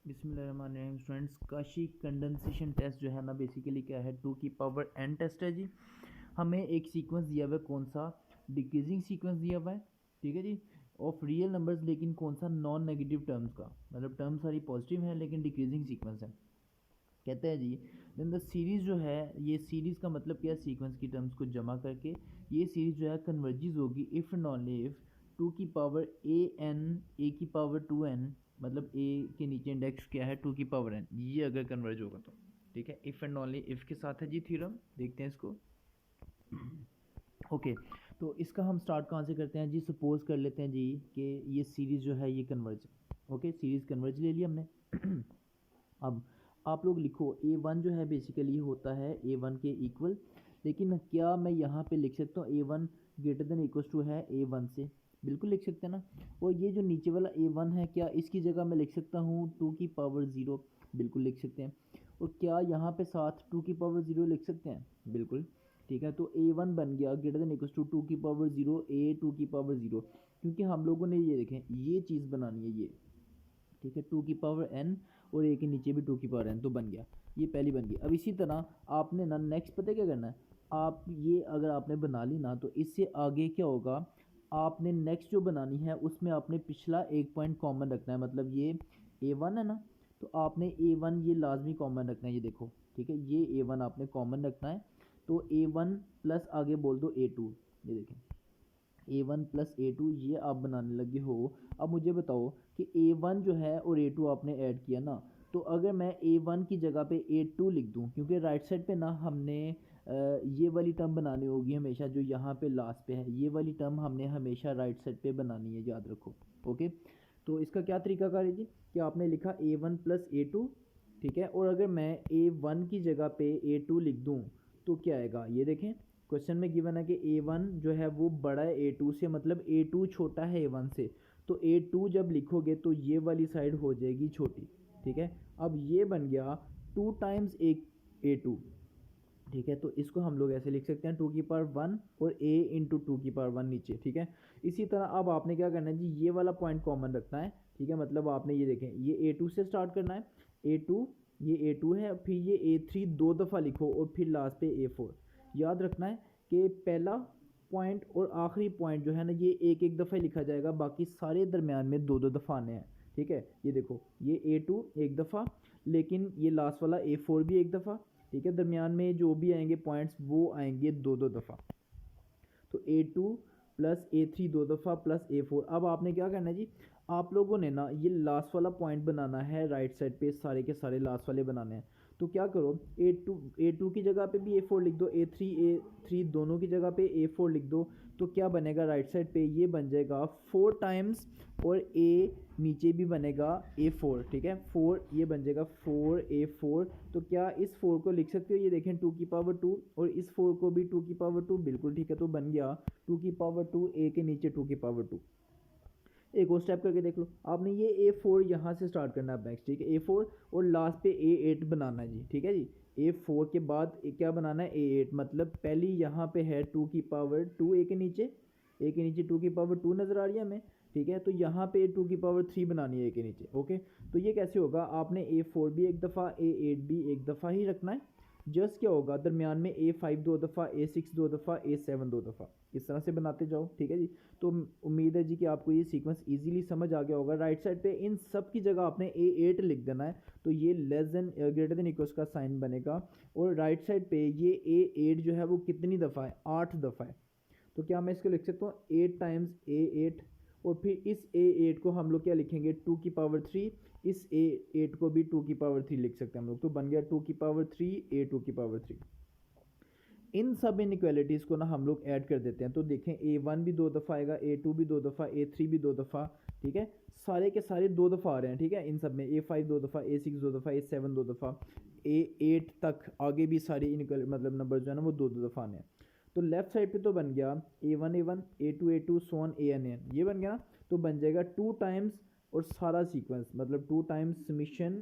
बिस्मिल्लाहिर्रहमानिर्रहीम। Students, Kashi condensation test जो है ना बेसिकली क्या है, 2 की पावर n टेस्ट है जी। हमें एक सीक्वेंस दिया हुआ है, कौन सा, डिक्रीजिंग सीक्वेंस दिया हुआ है, ठीक है जी, ऑफ रियल नंबर्स, लेकिन कौन सा, नॉन नेगेटिव टर्म्स का, मतलब टर्म सारी पॉजिटिव है लेकिन डिक्रीजिंग सीक्वेंस है। कहते हैं जी, देन द सीरीज़ जो है, ये सीरीज़ का मतलब क्या है, सीक्वेंस की टर्म्स को जमा करके ये सीरीज़ जो है कन्वर्जिज होगी इफ़ एंड ओनली इफ़ 2 की पावर ए की पावर 2n, मतलब ए के नीचे इंडेक्स क्या है 2 की पावर n, ये अगर कन्वर्ज होगा तो ठीक है। इफ़ एंड ओनली इफ़ के साथ है जी थ्योरम, देखते हैं इसको। ओके, तो इसका हम स्टार्ट कहाँ से करते हैं जी, सपोज कर लेते हैं जी कि ये सीरीज़ जो है ये कन्वर्ज, ओके सीरीज़ कन्वर्ज ले लिया हमने। अब आप लोग लिखो a1 जो है बेसिकली होता है a1 के इक्वल, लेकिन क्या मैं यहाँ पे लिख सकता हूँ a1 greater than equals to है a1 से, बिल्कुल लिख सकते हैं ना। और ये जो नीचे वाला a1 है, क्या इसकी जगह मैं लिख सकता हूँ 2 की पावर 0, बिल्कुल लिख सकते हैं। और क्या यहाँ पे साथ 2 की पावर 0 लिख सकते हैं, बिल्कुल, ठीक है। तो a1 बन गया ग्रेटर देन इक्वल्स टू 2 की पावर 0 a 2 की पावर 0, क्योंकि हम लोगों ने ये देखें ये चीज़ बनानी है ये, ठीक है, 2 की पावर n और a के नीचे भी 2 की पावर n, तो बन गया, ये पहली बन गई। अब इसी तरह आपने ना नेक्स्ट पता है क्या करना है, आप ये अगर आपने बना ली ना, तो इससे आगे क्या होगा, आपने नेक्स्ट जो बनानी है उसमें आपने पिछला एक पॉइंट कॉमन रखना है, मतलब ये a1 है ना, तो आपने a1 ये लाजमी कॉमन रखना है, ये देखो, ठीक है, ये a1 आपने कॉमन रखना है। तो a1 प्लस आगे बोल दो a2, ये देखें a1 प्लस a2, ये आप बनाने लगे हो। अब मुझे बताओ कि a1 जो है और a2 आपने ऐड किया ना, तो अगर मैं a1 की जगह पे a2 लिख दूं, क्योंकि राइट साइड पे ना हमने ये वाली टर्म बनानी होगी हमेशा, जो यहाँ पे लास्ट पे है, ये वाली टर्म हमने हमेशा राइट साइड पे बनानी है, याद रखो। ओके, तो इसका क्या तरीकाकार है जी, कि आपने लिखा a1 प्लस a2, ठीक है, और अगर मैं a1 की जगह पे a2 लिख दूं तो क्या आएगा, ये देखें क्वेश्चन में गिवन है कि a1 जो है वो बड़ा है a2 से, मतलब a2 छोटा है a1 से, तो a2 जब लिखोगे तो ये वाली साइड हो जाएगी छोटी, ठीक है। अब ये बन गया 2 टाइम्स a2, ठीक है, तो इसको हम लोग ऐसे लिख सकते हैं 2 की पावर 1 और a इंटू 2 की पावर 1 नीचे, ठीक है। इसी तरह अब आपने क्या करना है जी, ये वाला पॉइंट कॉमन रखना है, ठीक है, मतलब आपने ये देखें ये a2 से स्टार्ट करना है, a2, ये a2 है, फिर ये a3 दो दफ़ा लिखो और फिर लास्ट पे a4। याद रखना है कि पहला पॉइंट और आखिरी पॉइंट जो है ना, ये एक एक दफ़ा लिखा जाएगा, बाकी सारे दरमियान में दो दो दफ़ा आने हैं, ठीक है। ये देखो ये a2 एक दफ़ा, लेकिन ये लास्ट वाला a4 भी एक दफ़ा, ठीक है, दरमियान में जो भी आएंगे पॉइंट्स वो आएंगे दो दो दफ़ा। तो a2 प्लस a3 दो दफ़ा प्लस a4। अब आपने क्या करना है जी, आप लोगों ने ना ये लास्ट वाला पॉइंट बनाना है, राइट साइड पे सारे के सारे लास्ट वाले बनाने हैं। तो क्या करो, a2 की जगह पे भी a4 लिख दो, a3 दोनों की जगह पे a4 लिख दो, तो क्या बनेगा राइट साइड पे, ये बन जाएगा 4 टाइम्स, और a नीचे भी बनेगा a4, ठीक है, 4 ये बन जाएगा 4a4। तो क्या इस 4 को लिख सकते हो, ये देखें 2 की पावर 2, और इस 4 को भी 2 की पावर 2, बिल्कुल ठीक है, तो बन गया 2 की पावर 2 a के नीचे 2 की पावर 2। एक और स्टेप करके देख लो, आपने ये a4 यहाँ से स्टार्ट करना है नेक्स्ट, ठीक है, a4 और लास्ट पे a8 बनाना है जी, ठीक है जी। a4 के बाद क्या बनाना है, a8, मतलब पहली यहाँ पे है 2 की पावर 2 a के नीचे, a के नीचे 2 की पावर 2 नज़र आ रही है हमें, ठीक है, तो यहाँ पे 2 की पावर 3 बनानी है a के नीचे। ओके, तो ये कैसे होगा, आपने a4 भी एक दफ़ा a8 भी एक दफ़ा ही रखना है, जस्ट क्या होगा दरमियान में a5 दो दफ़ा, a6 दो दफ़ा, a7 दो दफ़ा, इस तरह से बनाते जाओ, ठीक है जी। तो उम्मीद है जी कि आपको ये सीक्वेंस इजीली समझ आ गया होगा। राइट साइड पे इन सब की जगह आपने a8 लिख देना है, तो ये less than greater than equals का साइन बनेगा, और राइट साइड पे ये a8 जो है वो कितनी दफ़ा है, 8 दफ़ा है। तो क्या मैं इसको लिख सकता हूँ 8 टाइम्स a8, और फिर इस a8 को हम लोग क्या लिखेंगे 2 की पावर 3, इस a8 को भी 2 की पावर 3 लिख सकते हैं हम लोग, तो बन गया 2 की पावर 3 a2 की पावर 3। इन सब इनइक्वालिटीज़ को ना हम लोग ऐड कर देते हैं, तो देखें a1 भी दो दफ़ा आएगा, a2 भी दो दफ़ा, a3 भी दो दफ़ा, ठीक है, सारे के सारे दो दफ़ा आ रहे हैं, ठीक है, इन सब में a5 दो दफ़ा, a6 दो दफ़ा, a7 दो दफ़ा, a8 तक आगे भी सारी इनइक्वल मतलब नंबर जो है ना वो दो दो दफ़ा आने हैं। तो लेफ्ट साइड पे तो बन गया a1 a1 a2 a2 so on an an, ये बन गया ना, तो बन जाएगा 2 टाइम्स और सारा सीक्वेंस, मतलब 2 times summation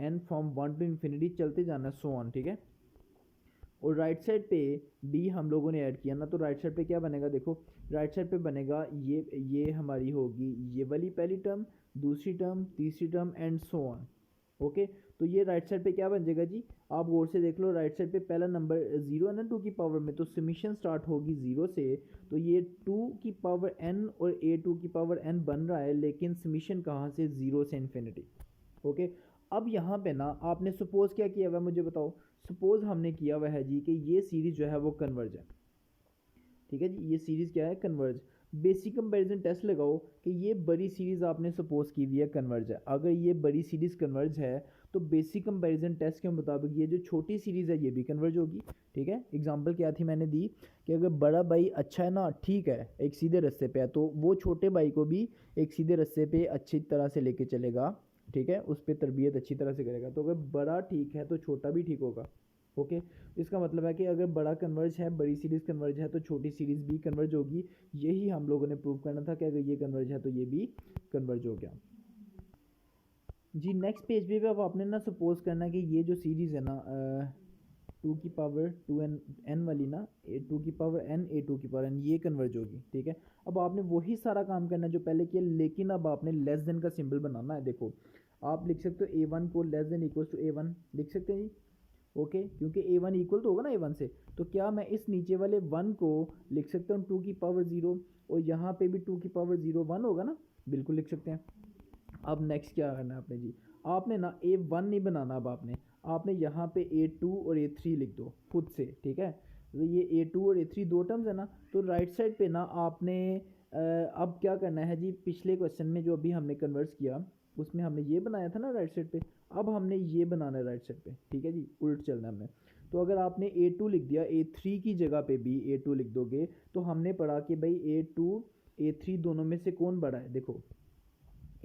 an from 1 to infinity चलते जाना सो ऑन, ठीक है। और राइट साइड पे b हम लोगों ने ऐड किया ना, तो राइट साइड पे क्या बनेगा देखो, राइट साइड पे बनेगा ये हमारी होगी ये वाली पहली टर्म, दूसरी टर्म, तीसरी term and so on. Okay, तो ये राइट साइड पे क्या बन जाएगा जी, आप गौर से देख लो, राइट साइड पे पहला नंबर 0 है ना 2 की पावर में, तो समीशन स्टार्ट होगी 0 से, तो ये 2 की पावर n और a2 की पावर n बन रहा है, लेकिन समीशन कहाँ से, 0 से इन्फिनिटी। ओके, अब यहाँ पे ना आपने सपोज क्या किया हुआ है मुझे बताओ, सपोज हमने किया हुआ है जी कि ये सीरीज जो है वो कन्वर्ज है। ठीक है जी, ये सीरीज क्या है, कन्वर्ज। बेसिक कंपैरिजन टेस्ट लगाओ कि ये बड़ी सीरीज आपने सपोज की हुई है कन्वर्ज है। अगर ये बड़ी सीरीज कन्वर्ज है तो बेसिक कंपैरिजन टेस्ट के मुताबिक ये जो छोटी सीरीज है ये भी कन्वर्ज होगी। ठीक है, एग्जांपल क्या थी मैंने दी कि अगर बड़ा भाई अच्छा है ना, ठीक है, एक सीधे रास्ते पे है, तो वो छोटे भाई को भी एक सीधे रास्ते पे अच्छी तरह से लेके चलेगा। ठीक है, उस पर तरबियत अच्छी तरह से करेगा। तो अगर बड़ा ठीक है तो छोटा भी ठीक होगा। ओके, इसका मतलब है कि अगर बड़ा कन्वर्ज है, बड़ी सीरीज़ कन्वर्ज है, तो छोटी सीरीज़ भी कन्वर्ज होगी। यही हम लोगों ने प्रूव करना था कि अगर ये कन्वर्ज है तो ये भी कन्वर्ज हो गया जी। नेक्स्ट पेज पे भी अब आपने ना सपोज करना कि ये जो सीरीज़ है ना 2 की पावर 2n वाली ना, 2 की पावर n a2 की पावर n, ये कन्वर्ज होगी। ठीक है, अब आपने वही सारा काम करना है जो पहले किया, लेकिन अब आपने लेस देन का सिंबल बनाना है। देखो, आप लिख सकते हो a1 को less than equal to a1 लिख सकते हैं जी। ओके, क्योंकि a1 इक्वल तो होगा ना a1 से, तो क्या मैं इस नीचे वाले 1 को लिख सकता हूँ 2 की पावर 0, और यहाँ पे भी 2 की पावर 0 1 होगा ना, बिल्कुल लिख सकते हैं। अब नेक्स्ट क्या करना है आपने जी, आपने ना a1 नहीं बनाना, अब आपने यहाँ पे a2 और a3 लिख दो खुद से। ठीक है, तो ये a2 और a3 दो टर्म्स है ना, तो राइट साइड पे ना आपने अब क्या करना है जी, पिछले क्वेश्चन में जो अभी हमने कन्वर्स किया उसमें हमने ये बनाया था ना राइट साइड पे, अब हमने ये बनाना है राइट साइड पे। ठीक है जी, उल्ट चलना है हमने। तो अगर आपने a2 लिख दिया, a3 की जगह पे भी a2 लिख दोगे, तो हमने पढ़ा कि भाई a2 a3 दोनों में से कौन बड़ा है, देखो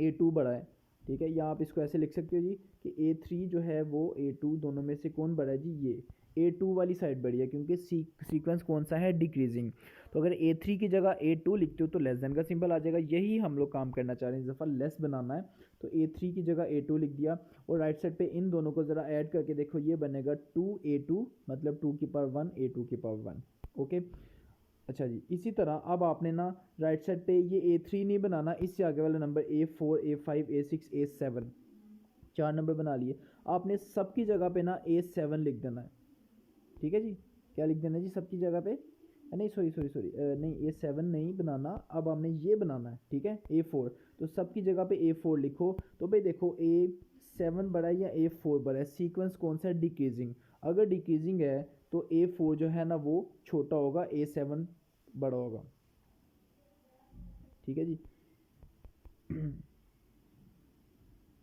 a2 बड़ा है। ठीक है, या आप इसको ऐसे लिख सकते हो जी कि a3 जो है वो a2 दोनों में से कौन बड़ा है जी, ये a2 वाली साइड बड़ी है, क्योंकि सीक्वेंस कौन सा है, डिक्रीजिंग। तो अगर a3 की जगह a2 लिखते हो तो लेस देन का सिंबल आ जाएगा। यही हम लोग काम करना चाह रहे हैं, इस दफ़ा लेस बनाना है, तो a3 की जगह a2 लिख दिया, और राइट साइड पे इन दोनों को ज़रा ऐड करके देखो, ये बनेगा 2a2, मतलब 2 की पावर 1 a2 की पावर 1। ओके, अच्छा जी, इसी तरह अब आपने ना राइट साइड पे ये a3 नहीं बनाना, इससे आगे वाला number a4 a5 a6 a7, 4 number बना लिए। आपने सबकी जगह पे ना a7 लिख देना है। ठीक है जी, क्या लिख देना है जी सबकी जगह पे, नहीं सॉरी नहीं a7 नहीं बनाना, अब हमने ये बनाना है। ठीक है, a4, तो सबकी जगह पे a4 लिखो। तो भाई देखो a7 बड़ा है या a4 बड़ा है, सीक्वेंस कौन सा है, डिक्रीजिंग। अगर डिक्रीजिंग है तो a4 जो है ना वो छोटा होगा, a7 बड़ा होगा। ठीक है जी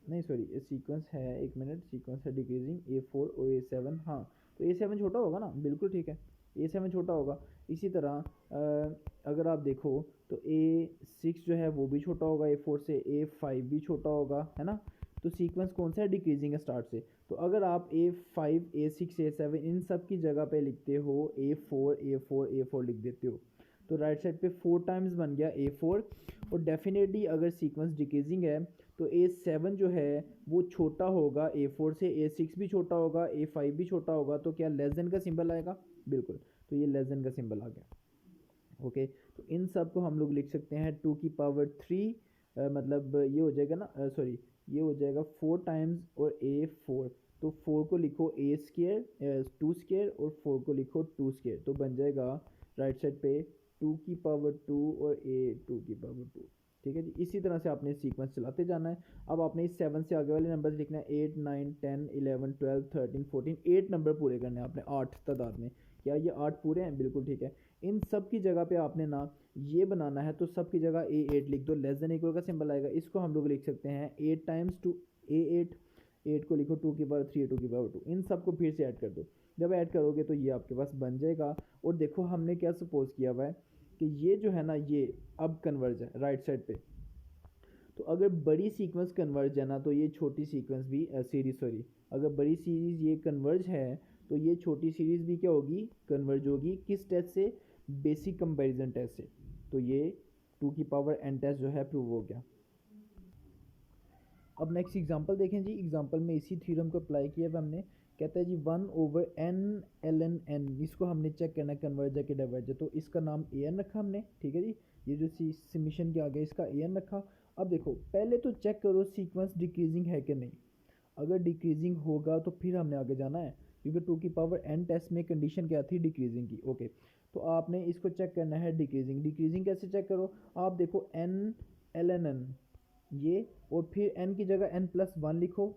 नहीं सॉरी, सीक्वेंस है, एक मिनट, सीक्वेंस है डिक्रीजिंग a4 और a7, हाँ, तो a7 छोटा होगा ना, बिल्कुल ठीक है, a7 छोटा होगा। इसी तरह अगर आप देखो तो a6 जो है वो भी छोटा होगा a4 से, a5 भी छोटा होगा, है ना। तो सीक्वेंस कौन सा है, डिक्रीजिंग है स्टार्ट से। तो अगर आप a5 a6 a7 इन सब की जगह पे लिखते हो a4 लिख देते हो, तो राइट साइड पे 4 टाइम्स बन गया a4। और डेफिनेटली अगर सीक्वेंस डिक्रीजिंग है तो a7 जो है वो छोटा होगा a4 से, a6 भी छोटा होगा, a5 भी छोटा होगा, तो क्या लेस देन का सिंबल आएगा, बिल्कुल, तो ये लेस देन का सिंबल आ गया। ओके, तो इन सब को हम लोग लिख सकते हैं 2 की पावर 3, मतलब ये हो जाएगा ना, सॉरी, ये हो जाएगा 4 टाइम्स और a4, तो 4 को लिखो a स्केयर 2 स्केयर, और 4 को लिखो 2 स्केयर, तो बन जाएगा राइट साइड पे 2 की पावर 2 और a2 की पावर 2। ठीक है जी, इसी तरह से आपने सीक्वेंस चलाते जाना है। अब आपने इस 7 से आगे वाले नंबर लिखना है 8 9 10 11 12 13 14, 8 नंबर पूरे करने हैं आपने 8 तादाद में। क्या ये 8 पूरे हैं, बिल्कुल ठीक है। इन सब की जगह पे आपने ना ये बनाना है, तो सब की जगह a8 लिख दो, लेस देन इक्वल का सिंबल आएगा। इसको हम लोग लिख सकते हैं 8 टाइम्स 2 a8, 8 को लिखो 2 की पावर 3 2 की पावर 2, इन सबको फिर से ऐड कर दो। जब ऐड करोगे तो ये आपके पास बन जाएगा। और देखो हमने क्या सपोज किया हुआ है कि ये जो है ना ये अब कन्वर्ज है राइट साइड पे, तो अगर बड़ी सीक्वेंस कन्वर्ज है ना तो ये छोटी सीक्वेंस भी सीरीज, सॉरी, अगर बड़ी सीरीज ये कन्वर्ज है तो ये छोटी सीरीज भी क्या होगी, कन्वर्ज होगी। किस टेस्ट से, बेसिक कंपैरिजन टेस्ट से। तो ये 2 की पावर n टेस्ट जो है प्रूव हो गया। अब नेक्स्ट एग्जांपल देखें जी, एग्जांपल में इसी थ्योरम को अप्लाई किया है हमने कहता है जी 1/n ln n, इसको हमने चेक करना है कन्वर्जर के डाइवर्जर, तो इसका नाम an रखा हमने, ठीक है जी। ये जो समीशन के आगे इसका an रखा। अब देखो पहले तो चेक करो सीक्वेंस डिक्रीजिंग है कि नहीं, अगर डिक्रीजिंग होगा तो फिर हमने आगे जाना है, क्योंकि 2n टेस्ट में कंडीशन क्या थी, डिक्रीजिंग की। ओके, तो आपने इसको चेक करना है डिक्रीजिंग। डिक्रीजिंग कैसे चेक करो, आप देखो n ln n ये, और फिर n की जगह n+1 लिखो,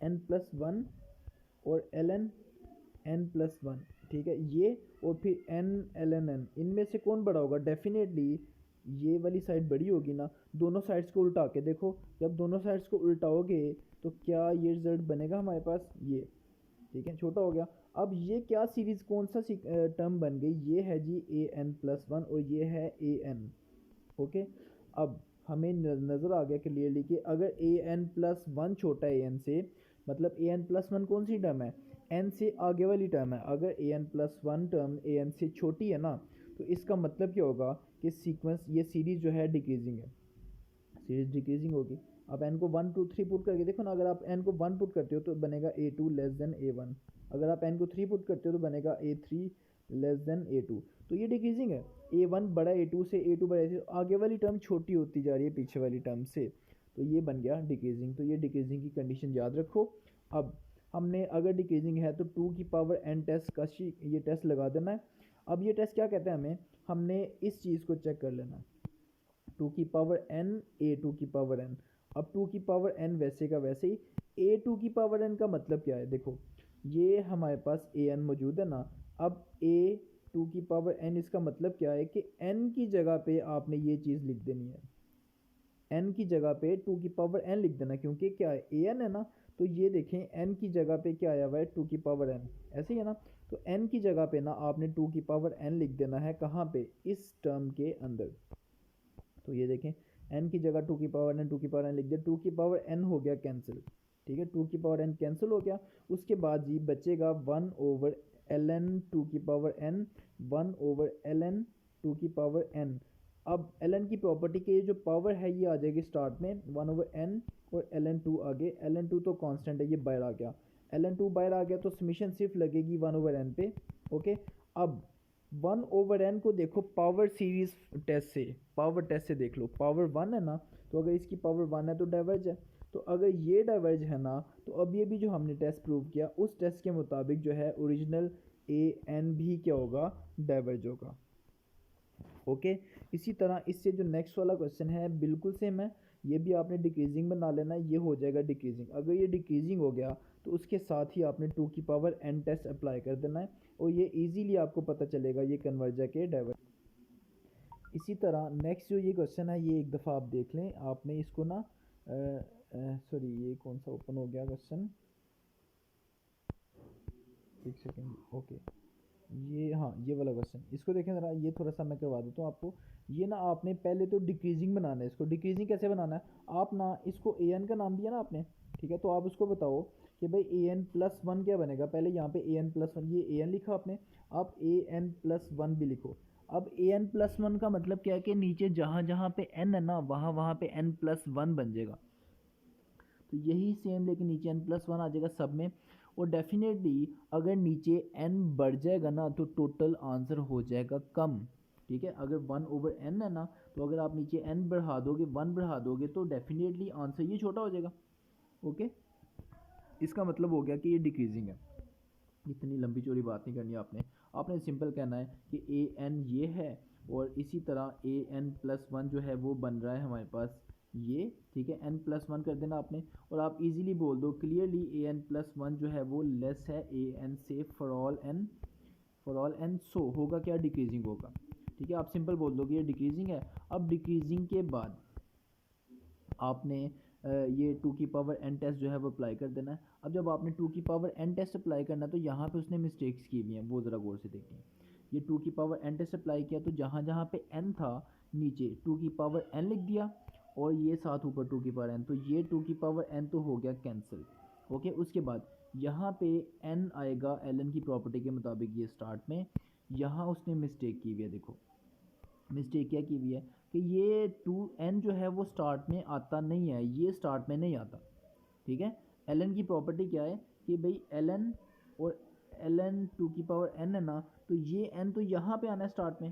n+1 और ln n+1, ठीक है ये, और फिर n ln n, इनमें से कौन बड़ा होगा, डेफिनेटली ये वाली साइड बड़ी होगी ना। दोनों साइड्स को उल्टा के देखो, जब दोनों साइड्स को उल्टाओगे तो क्या ये रिजल्ट बनेगा हमारे पास, ये, ठीक है, छोटा हो गया। अब ये क्या सीरीज कौन सा टर्म बन गई, ये है जी an+1 और ये है an। ओके, अब हमें नज़र आ गया क्लियरली कि अगर an+1 छोटा है an से, मतलब an+1 कौन सी टर्म है, n से आगे वाली टर्म है। अगर an+1 टर्म an से छोटी है ना, तो इसका मतलब क्या होगा कि सीक्वेंस, ये सीरीज जो है डिक्रीजिंग है, सीरीज डिक्रीजिंग होगी। आप n को 1 2 3 पुट करके देखो ना, अगर आप n को 1 पुट करते हो तो बनेगा a2 लेस देन a1, अगर आप n को 3 पुट करते हो तो बनेगा a3 लेस देन a2, तो ये डिक्रीजिंग है। a1 बड़ा a2 से, a2 बड़ा a3, आगे वाली टर्म छोटी होती जा रही है पीछे वाली टर्म से, तो ये बन गया डिक्रीजिंग। तो ये डिक्रीजिंग की कंडीशन याद रखो। अब हमने अगर डिक्रीजिंग है तो 2n टेस्ट का ये टेस्ट लगा देना है। अब ये टेस्ट क्या कहते हैं हमें, हमने इस चीज़ को चेक कर लेना है, 2n a2n। अब 2n वैसे का वैसे ही, a2n का मतलब क्या है, देखो ये हमारे पास an मौजूद है ना। अब a2n इसका मतलब क्या है कि n की जगह पे आपने ये चीज़ लिख देनी है, n की जगह पे 2n लिख देना, क्योंकि क्या है an है ना, तो ये देखें n की जगह पे क्या आया हुआ है 2n, ऐसे ही है ना। तो n की जगह पे ना आपने 2n लिख देना है, कहाँ पे, इस टर्म के अंदर। तो ये देखें n की जगह 2n लिख दिया, 2n हो गया कैंसिल, ठीक है, 2n कैंसिल हो गया। उसके बाद जी बचेगा 1/ln 2n, 1/ln 2n। अब ln की प्रॉपर्टी के जो पावर है ये आ जाएगी स्टार्ट में 1/n, और ln2 आगे, ln2 तो कांस्टेंट है, ये बाहर आ गया, ln2 बाहर आ गया, तो समीशन सिर्फ लगेगी 1/n पे। ओके, अब 1/n को देखो पावर सीरीज टेस्ट से, पावर टेस्ट से देख लो, पावर 1 है ना, तो अगर इसकी पावर 1 है तो डाइवर्ज है, तो अगर ये डाइवर्ज है ना, तो अब ये भी जो हमने टेस्ट प्रूव किया उस टेस्ट के मुताबिक जो है ओरिजिनल an भी क्या होगा, डाइवर्ज होगा। ओके, इसी तरह इससे जो नेक्स्ट वाला क्वेश्चन है बिल्कुल सेम है, ये भी आपने डिक्रीजिंग बना लेना, ये हो जाएगा डिक्रीजिंग। अगर ये डिक्रीजिंग हो गया तो उसके साथ ही आपने 2n टेस्ट अप्लाई कर देना है, और ये इजीली आपको पता चलेगा ये कन्वर्जर के डाइवर्ज। इसी तरह नेक्स्ट जो ये क्वेश्चन है ये एक दफ़ा आप देख लें, आपने इसको ना सॉरी ये कौन सा ओपन हो गया क्वेश्चन, एक सेकेंड। ओके, ये हाँ ये वाला क्वेश्चन, इसको देखें ज़रा, ये थोड़ा सा मैं करवा देता हूँ आपको। ये ना आपने पहले तो डिक्रीजिंग बनाना है, इसको डिक्रीजिंग कैसे बनाना है, आप ना इसको an का नाम दिया ना आपने, ठीक है, तो आप उसको बताओ कि भाई an+1 क्या बनेगा। पहले यहाँ पे an+1, ये an लिखा आपने, आप an+1 भी लिखो। अब an+1 का मतलब क्या है कि नीचे जहाँ जहाँ पे n है ना, वहाँ वहाँ पे n+1 बन जाएगा, तो यही सेम लेकिन नीचे n+1 आ जाएगा सब में। और डेफिनेटली अगर नीचे n बढ़ जाएगा ना तो टोटल आंसर हो जाएगा कम, ठीक है। अगर 1/n है ना, तो अगर आप नीचे n बढ़ा दोगे, 1 बढ़ा दोगे, तो डेफिनेटली आंसर ये छोटा हो जाएगा। ओके, इसका मतलब हो गया कि ये डिक्रीजिंग है। इतनी लंबी चौड़ी बात नहीं करनी आपने, आपने सिंपल कहना है कि an ये है, और इसी तरह an+1 जो है वो बन रहा है हमारे पास ये, ठीक है, n+1 कर देना आपने, और आप इजीली बोल दो क्लियरली an+1 जो है वो लेस है an से फॉर ऑल n, सो होगा क्या, डिक्रीजिंग होगा, ठीक है। आप सिंपल बोल दोगे ये डिक्रीजिंग है। अब डिक्रीजिंग के बाद आपने ये 2n टेस्ट जो है वो अप्लाई कर देना है। अब जब आपने 2n टेस्ट अप्लाई करना है तो यहाँ पे उसने मिस्टेक्स की हुई हैं, वो ज़रा गौर से देखें। ये 2n टेस्ट अप्लाई किया तो जहाँ जहाँ पे n था नीचे 2n लिख दिया, और ये साथ ऊपर 2n, तो ये 2n तो हो गया कैंसिल। ओके, उसके बाद यहाँ पे n आएगा ln की प्रॉपर्टी के मुताबिक, ये स्टार्ट में यहाँ उसने मिस्टेक की हुई है, देखो मिस्टेक क्या की हुई है कि ये 2n जो है वो स्टार्ट में आता नहीं है, ये स्टार्ट में नहीं आता, ठीक है। ln की प्रॉपर्टी क्या है कि भाई ln और ln टू की पावर n है ना, तो ये n तो यहाँ पे आना है स्टार्ट में,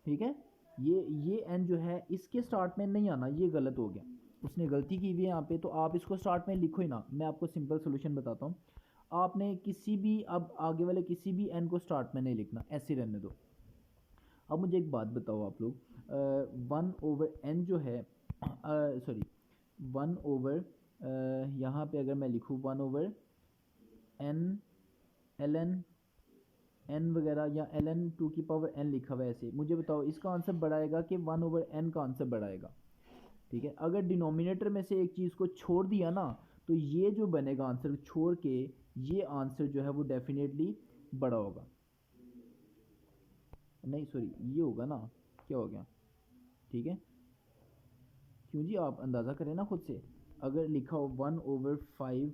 ठीक है। ये n जो है इसके स्टार्ट में नहीं आना, ये गलत हो गया, उसने गलती की हुई है यहाँ पे। तो आप इसको स्टार्ट में लिखो ही ना, मैं आपको सिंपल सोल्यूशन बताता हूँ। आपने किसी भी, अब आगे वाले किसी भी n को स्टार्ट में नहीं लिखना, ऐसे रहने दो। अब मुझे एक बात बताओ आप लोग, 1/n जो है, सॉरी 1/, यहाँ पे अगर मैं लिखूँ 1/n ln n वगैरह, या ln टू की पावर n लिखा हुआ है ऐसे, मुझे बताओ इसका आंसर बड़ा आएगा कि 1/n का आंसर बड़ा आएगा, ठीक है। अगर डिनोमिनेटर में से एक चीज़ को छोड़ दिया ना, तो ये जो बनेगा आंसर छोड़ के, ये आंसर जो है वो डेफिनेटली बड़ा होगा। नहीं सॉरी, ये होगा ना, क्या हो गया, ठीक है। क्यों जी, आप अंदाज़ा करें ना खुद से। अगर लिखा हो 1/5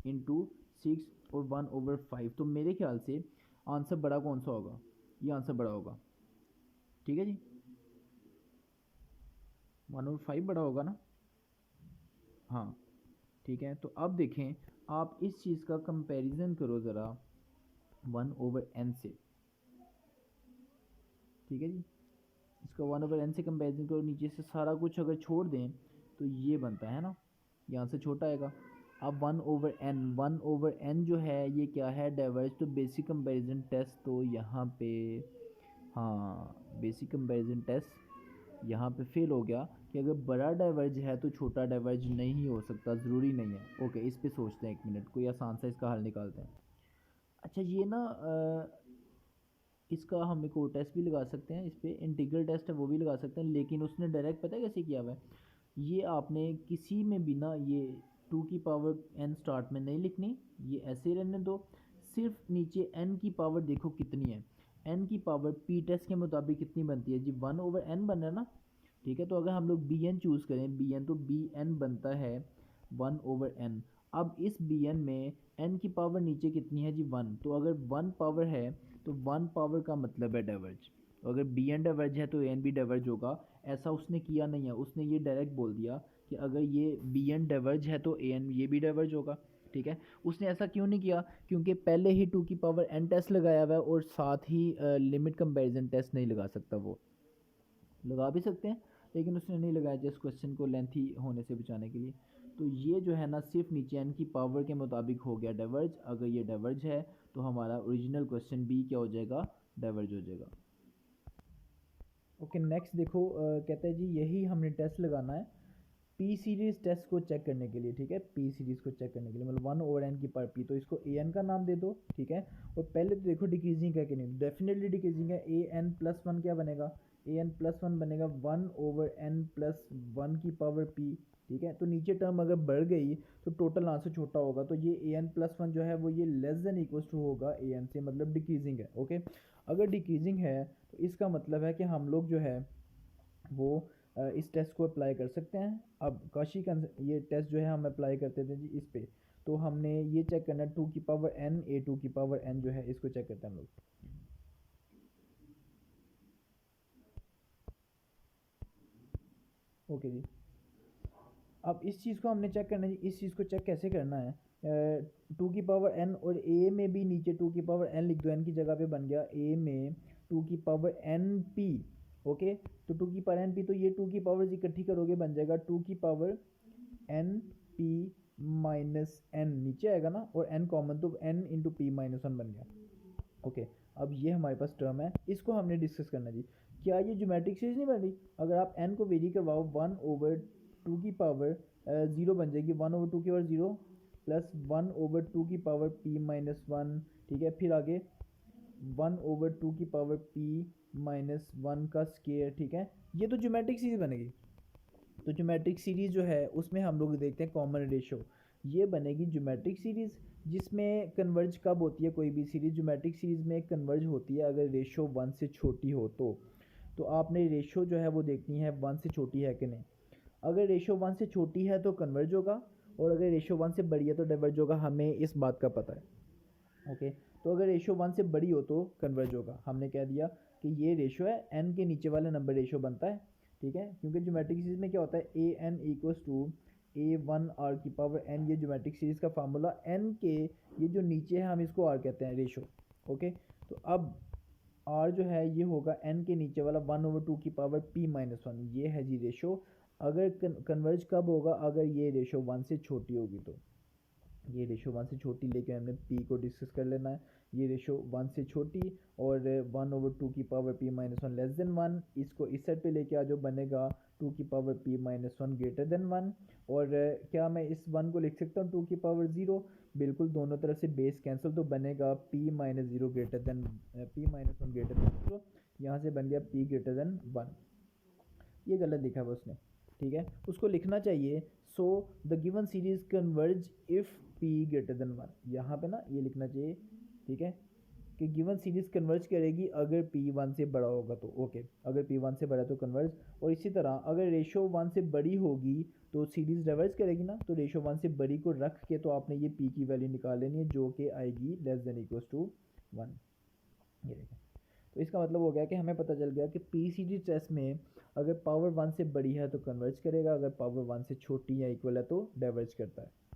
इंटू 6 और 1/5, तो मेरे ख्याल से आंसर बड़ा कौन सा होगा, ये आंसर बड़ा होगा, ठीक है जी। 1/5 बड़ा होगा ना, हाँ ठीक है। तो अब देखें, आप इस चीज़ का कंपैरिजन करो ज़रा 1/n से, ठीक है जी। इसका 1/n से कंपैरिजन करो, नीचे से सारा कुछ अगर छोड़ दें तो ये बनता है ना, यहाँ से छोटा आएगा। अब 1/n जो है ये क्या है, diverge to basic comparison test. तो यहाँ पे हाँ, बेसिक कंपैरिजन टेस्ट यहाँ पे फेल हो गया कि अगर बड़ा डाइवर्ज है तो छोटा डाइवर्ज नहीं हो सकता, ज़रूरी नहीं है। ओके, इस पे सोचते हैं एक मिनट, कोई आसान सा इसका हल निकालते हैं। अच्छा ये ना इसका हम एक और टेस्ट भी लगा सकते हैं, इस पर इंटीग्रल टेस्ट है वो भी लगा सकते हैं, लेकिन उसने डायरेक्ट पता है कैसे किया हुआ है, ये आपने किसी में भी ना ये टू की पावर n स्टार्ट में नहीं लिखनी, ये ऐसे ही रहने दो। सिर्फ नीचे n की पावर देखो कितनी है, n की पावर p टेस्ट के मुताबिक कितनी बनती है जी, 1/n बन रहा है ना, ठीक है। तो अगर हम लोग bn चूज़ करें, bn, तो bn बनता है 1/n। अब इस bn में n की पावर नीचे कितनी है जी 1, तो अगर 1 पावर है तो 1 पावर का मतलब है डाइवर्ज। अगर bn डाइवर्ज है तो an भी डाइवर्ज होगा। ऐसा उसने किया नहीं है, उसने ये डायरेक्ट बोल दिया कि अगर ये bn डाइवर्ज है तो an ये भी डाइवर्ज होगा, ठीक है। उसने ऐसा क्यों नहीं किया, क्योंकि पहले ही टू की पावर n टेस्ट लगाया हुआ है और साथ ही लिमिट कंपैरिजन टेस्ट नहीं लगा सकता, वो लगा भी सकते हैं लेकिन उसने नहीं लगाया, जस्ट क्वेश्चन को लेंथी होने से बचाने के लिए। तो ये जो है ना सिर्फ नीचे n की पावर के मुताबिक हो गया डाइवर्ज। अगर ये डाइवर्ज है तो हमारा ओरिजिनल क्वेश्चन भी क्या हो जाएगा, डाइवर्ज हो जाएगा। ओके नेक्स्ट देखो, कहता है जी यही हमने टेस्ट लगाना है पी सीरीज़ टेस्ट को चेक करने के लिए, ठीक है। पी सीरीज़ को चेक करने के लिए मतलब 1/n की पर पी, तो इसको ए एन का नाम दे दो, ठीक है। और पहले तो देखो डिक्रीजिंग है कि नहीं, डेफिनेटली डिक्रीजिंग है। an+1 क्या बनेगा, an+1 बनेगा 1/n+1 की पावर p, ठीक है। तो नीचे टर्म अगर बढ़ गई तो टोटल आंसर छोटा होगा, तो ये an+1 जो है वो ये लेस देन इक्वल्स टू होगा an से, मतलब डिक्रीजिंग है, ओके। अगर डिक्रीजिंग है तो इसका मतलब है कि हम लोग जो है वो इस टेस्ट को अप्लाई कर सकते हैं। अब काशी का ये टेस्ट जो है हम अप्लाई करते थे जी इस पे, तो हमने ये चेक करना है 2 की पावर n, a2 की पावर n जो है इसको चेक करते हैं हम लोग। ओके जी, अब इस चीज़ को हमने चेक करना है जी। इस चीज़ को चेक कैसे करना है, 2 की पावर n और a में भी नीचे 2 की पावर n लिख दो, n की जगह पे बन गया a में 2 की पावर n p, ओके। तो 2 की पावर n p, तो ये 2 की पावर इकट्ठी करोगे बन जाएगा 2 की power n p minus n, नीचे आएगा ना, और n कॉमन, तो n into P minus one बन गया, ओके। अब ये हमारे पास टर्म है, इसको हमने डिस्कस करना जी। क्या ये ज्योमेट्रिक सीरीज नहीं बन रही, अगर आप n को वेरी करवाओ 1/2 की पावर 0 बन जाएगी, 1/2 की पावर 0 प्लस 1/2 की पावर p माइनस वन, ठीक है। फिर आगे 1/2 की पावर p माइनस वन का स्केयर, ठीक है। ये तो ज्योमेट्रिक सीरीज बनेगी। तो ज्योमेट्रिक सीरीज जो है उसमें हम लोग देखते हैं कॉमन रेशो, ये बनेगी ज्योमेट्रिक सीरीज, जिसमें कन्वर्ज कब होती है कोई भी सीरीज, ज्योमेट्रिक सीरीज में कन्वर्ज होती है अगर रेशो 1 से छोटी हो तो आपने रेशो जो है वो देखनी है 1 से छोटी है कि नहीं। अगर रेशो 1 से छोटी है तो कन्वर्ज होगा, और अगर रेशो 1 से बड़ी है तो डाइवर्ज होगा, हमें इस बात का पता है, ओके। तो अगर रेशो 1 से बड़ी हो तो कन्वर्ज होगा, हमने कह दिया कि ये रेशो है, n के नीचे वाला नंबर रेशो बनता है, ठीक है। क्योंकि ज्योमेट्रिक सीरीज में क्या होता है, A N equals to A1 R की पावर n, ये ज्योमेट्रिक सीरीज़ का फार्मूला n के ये जो नीचे है हम इसको r कहते हैं, रेशो। ओके, तो अब r जो है ये होगा n के नीचे वाला 1/2 की पावर p-1, ये है जी रेशो। अगर कन्वर्ज कब होगा, अगर ये रेशो 1 से छोटी होगी तो। ये रेशो 1 से छोटी लेके हमने p को डिस्कस कर लेना है। ये रेशो 1 से छोटी और 1/2 की पावर p-1 लेस देन 1, इसको इस साइड पे लेके आ जाओ, बनेगा 2 की पावर p-1 ग्रेटर देन 1। और क्या मैं इस 1 को लिख सकता हूँ 2 की पावर 0? बिल्कुल, दोनों तरफ से बेस कैंसिल, तो बनेगा p-0 greater than p-1 greater than 0। यहाँ से बन गया p ग्रेटर देन 1। ये गलत लिखा है उसने, ठीक है, उसको लिखना चाहिए so the given series converge if p greater than 1। यहाँ पे ना ये लिखना चाहिए, ठीक है, कि गिवन सीरीज कन्वर्ज करेगी अगर p 1 से बड़ा होगा तो। ओके, अगर p 1 से बड़ा है तो कन्वर्ज। और इसी तरह अगर रेशो 1 से बड़ी होगी तो सीरीज डाइवर्ज करेगी ना, तो रेशो 1 से बड़ी को रख के तो आपने ये p की वैल्यू निकाल लेनी है, जो कि आएगी लेस देन इक्वल्स टू 1। ये देखें, तो इसका मतलब हो गया कि हमें पता चल गया कि पी सीरीज टेस्ट में अगर पावर 1 से बड़ी है तो कन्वर्ज करेगा, अगर पावर 1 से छोटी या इक्वल है तो डाइवर्ज करता है।